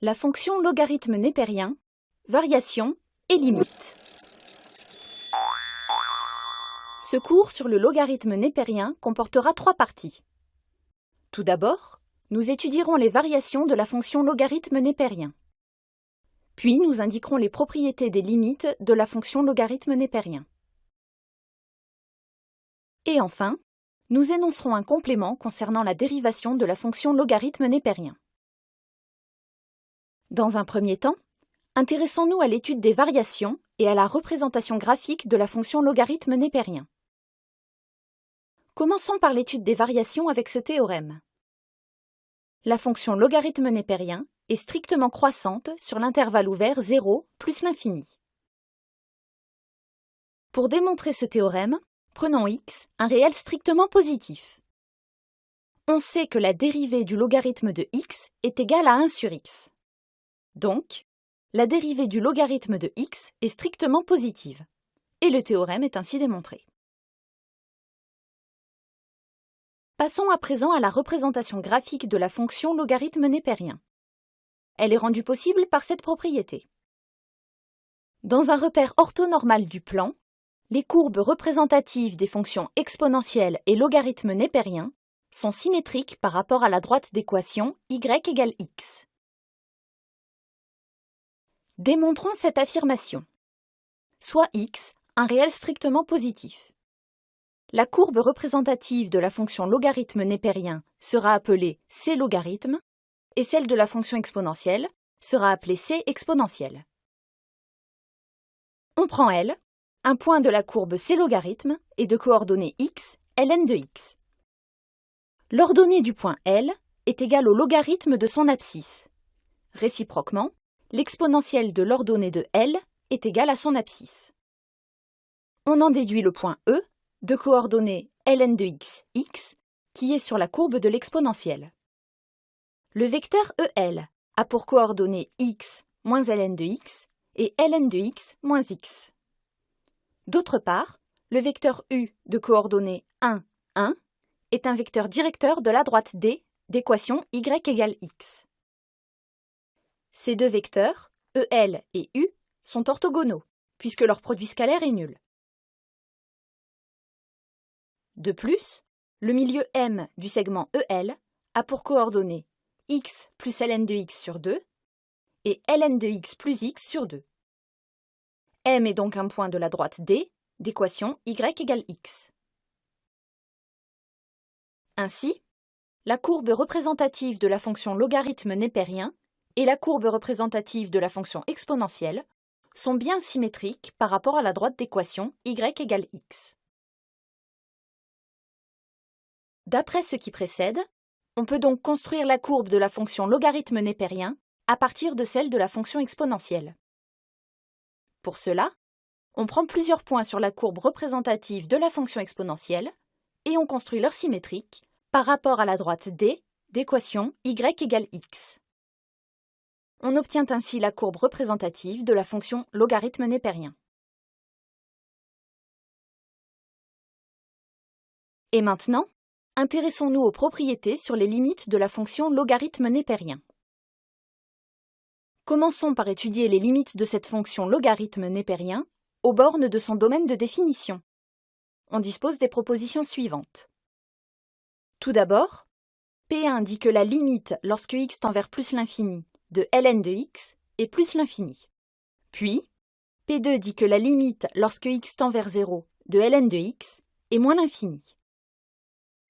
La fonction logarithme népérien, variation et limite. Ce cours sur le logarithme népérien comportera 3 parties. Tout d'abord, nous étudierons les variations de la fonction logarithme népérien. Puis nous indiquerons les propriétés des limites de la fonction logarithme népérien. Et enfin, nous énoncerons un complément concernant la dérivation de la fonction logarithme népérien. Dans un premier temps, intéressons-nous à l'étude des variations et à la représentation graphique de la fonction logarithme népérien. Commençons par l'étude des variations avec ce théorème. La fonction logarithme népérien est strictement croissante sur l'intervalle ouvert 0 plus l'infini. Pour démontrer ce théorème, prenons x, un réel strictement positif. On sait que la dérivée du logarithme de x est égale à 1 sur x. Donc, la dérivée du logarithme de x est strictement positive. Et le théorème est ainsi démontré. Passons à présent à la représentation graphique de la fonction logarithme népérien. Elle est rendue possible par cette propriété. Dans un repère orthonormal du plan, les courbes représentatives des fonctions exponentielles et logarithme népérien sont symétriques par rapport à la droite d'équation y égale x. Démontrons cette affirmation. Soit x, un réel strictement positif. La courbe représentative de la fonction logarithme népérien sera appelée c logarithme et celle de la fonction exponentielle sera appelée c exponentielle. On prend L, un point de la courbe c logarithme et de coordonnées x, ln de x. L'ordonnée du point L est égale au logarithme de son abscisse. Réciproquement, l'exponentielle de l'ordonnée de L est égale à son abscisse. On en déduit le point E de coordonnées ln de x, x, qui est sur la courbe de l'exponentielle. Le vecteur EL a pour coordonnées x moins ln de x et ln de x moins x. D'autre part, le vecteur U de coordonnées 1, 1 est un vecteur directeur de la droite D d'équation y égale x. Ces deux vecteurs, EL et U, sont orthogonaux, puisque leur produit scalaire est nul. De plus, le milieu M du segment EL a pour coordonnées x plus ln de x sur 2 et ln de x plus x sur 2. M est donc un point de la droite D d'équation y égale x. Ainsi, la courbe représentative de la fonction logarithme népérien et la courbe représentative de la fonction exponentielle sont bien symétriques par rapport à la droite d'équation y égale x. D'après ce qui précède, on peut donc construire la courbe de la fonction logarithme népérien à partir de celle de la fonction exponentielle. Pour cela, on prend plusieurs points sur la courbe représentative de la fonction exponentielle et on construit leur symétrique par rapport à la droite D d'équation y égale x. On obtient ainsi la courbe représentative de la fonction logarithme népérien. Et maintenant, intéressons-nous aux propriétés sur les limites de la fonction logarithme népérien. Commençons par étudier les limites de cette fonction logarithme népérien aux bornes de son domaine de définition. On dispose des propositions suivantes. Tout d'abord, P1 dit que la limite lorsque x tend vers plus l'infini de ln de x est plus l'infini. Puis, P2 dit que la limite lorsque x tend vers 0 de ln de x est moins l'infini.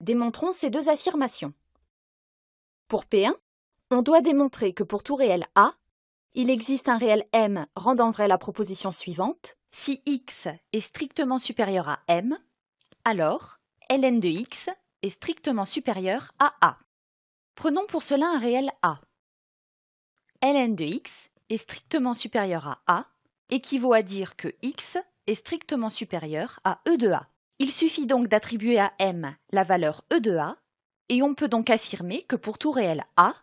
Démontrons ces deux affirmations. Pour P1, on doit démontrer que pour tout réel A, il existe un réel M rendant vraie la proposition suivante. Si x est strictement supérieur à m, alors ln de x est strictement supérieur à a. Prenons pour cela un réel A. ln de x est strictement supérieur à a équivaut à dire que x est strictement supérieur à e de a. Il suffit donc d'attribuer à m la valeur e de a, et on peut donc affirmer que pour tout réel a,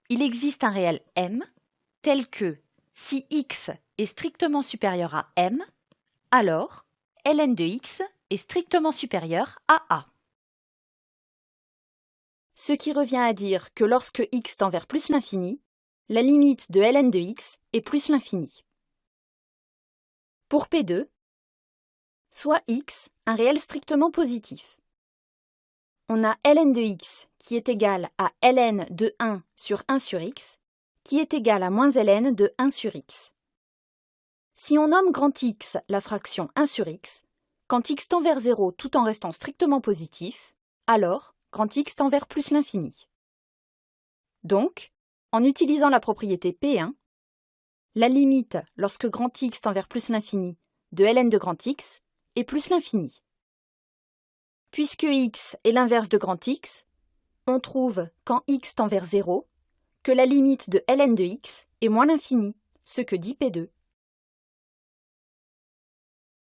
il existe un réel m tel que si x est strictement supérieur à m, alors ln de x est strictement supérieur à a. Ce qui revient à dire que lorsque x tend vers plus l'infini, la limite de ln de x est plus l'infini. Pour P2, soit x un réel strictement positif. On a ln de x qui est égal à ln de 1 sur 1 sur x, qui est égal à moins ln de 1 sur x. Si on nomme grand X la fraction 1 sur x, quand x tend vers 0 tout en restant strictement positif, alors grand X tend vers plus l'infini. Donc, en utilisant la propriété P1, la limite lorsque grand X tend vers plus l'infini de ln de grand X est plus l'infini. Puisque x est l'inverse de grand X, on trouve, quand x tend vers 0, que la limite de ln de x est moins l'infini, ce que dit P2.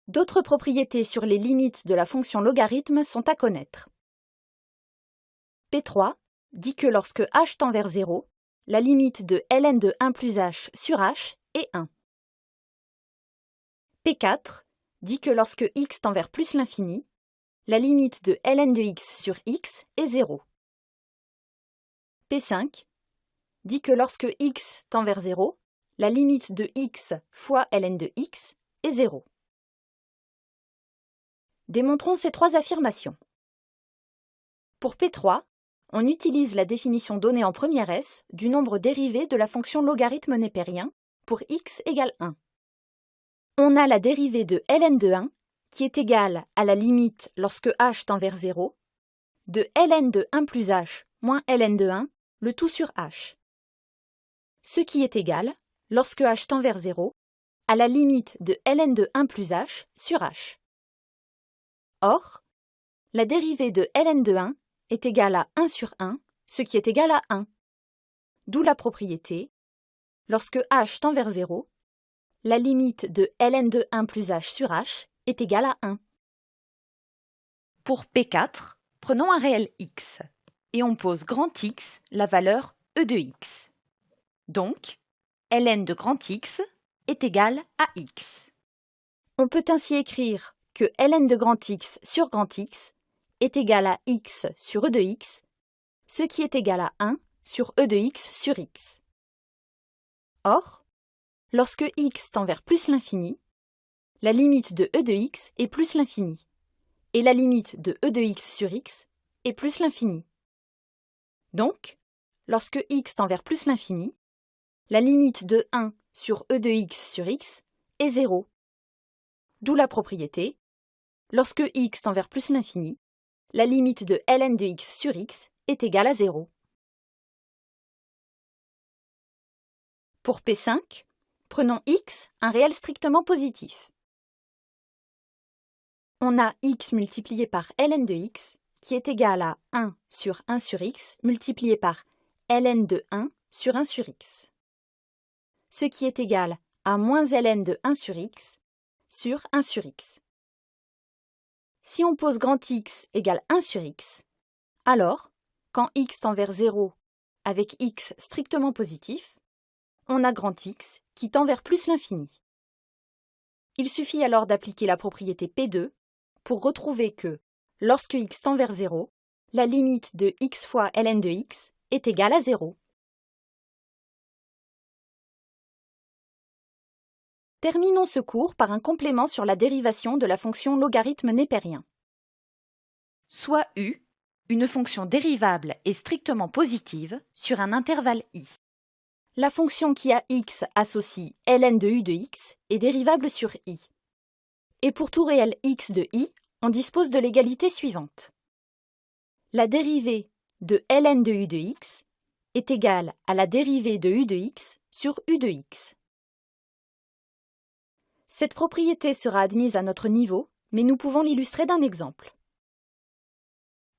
D'autres propriétés sur les limites de la fonction logarithme sont à connaître. P3 dit que lorsque h tend vers 0, la limite de ln de 1 plus h sur h est 1. P4 dit que lorsque x tend vers plus l'infini, la limite de ln de x sur x est 0. P5 dit que lorsque x tend vers 0, la limite de x fois ln de x est 0. Démontrons ces trois affirmations. Pour P3, on utilise la définition donnée en première S du nombre dérivé de la fonction logarithme népérien pour x égale 1. On a la dérivée de ln de 1 qui est égale à la limite lorsque h tend vers 0 de ln de 1 plus h moins ln de 1, le tout sur h. Ce qui est égal, lorsque h tend vers 0, à la limite de ln de 1 plus h sur h. Or, la dérivée de ln de 1 est égale à 1 sur 1, ce qui est égal à 1. D'où la propriété, lorsque h tend vers 0, la limite de ln de 1 plus h sur h est égale à 1. Pour P4, prenons un réel x et on pose grand X la valeur e de x. Donc, ln de grand X est égal à x. On peut ainsi écrire que ln de grand X sur grand X est égal à x sur e de x, ce qui est égal à 1 sur e de x sur x. Or, lorsque x tend vers plus l'infini, la limite de e de x est plus l'infini, et la limite de e de x sur x est plus l'infini. Donc, lorsque x tend vers plus l'infini, la limite de 1 sur e de x sur x est 0. D'où la propriété, lorsque x tend vers plus l'infini, la limite de ln de x sur x est égale à 0. Pour P5, prenons x un réel strictement positif. On a x multiplié par ln de x qui est égal à 1 sur 1 sur x multiplié par ln de 1 sur 1 sur x, ce qui est égal à moins ln de 1 sur x sur 1 sur x. Si on pose grand X égale 1 sur x, alors, quand x tend vers 0 avec x strictement positif, on a grand X qui tend vers plus l'infini. Il suffit alors d'appliquer la propriété P2 pour retrouver que, lorsque x tend vers 0, la limite de x fois ln de x est égale à 0. Terminons ce cours par un complément sur la dérivation de la fonction logarithme népérien. Soit u, une fonction dérivable et strictement positive sur un intervalle i. La fonction qui a x associe ln de u de x est dérivable sur i. Et pour tout réel x de i, on dispose de l'égalité suivante. La dérivée de ln de u de x est égale à la dérivée de u de x sur u de x. Cette propriété sera admise à notre niveau, mais nous pouvons l'illustrer d'un exemple.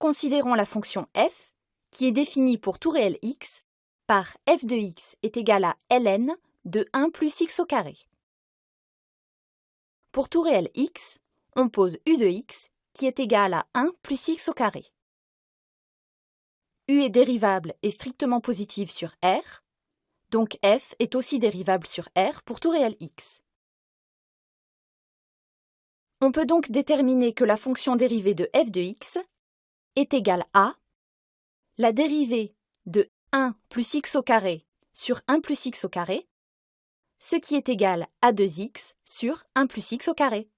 Considérons la fonction f, qui est définie pour tout réel x, par f de x est égal à ln de 1 plus x au carré. Pour tout réel x, on pose u de x, qui est égal à 1 plus x au carré. U est dérivable et strictement positive sur R, donc f est aussi dérivable sur R pour tout réel x. On peut donc déterminer que la fonction dérivée de f de x est égale à la dérivée de 1 plus x au carré sur 1 plus x au carré, ce qui est égal à 2x sur 1 plus x au carré.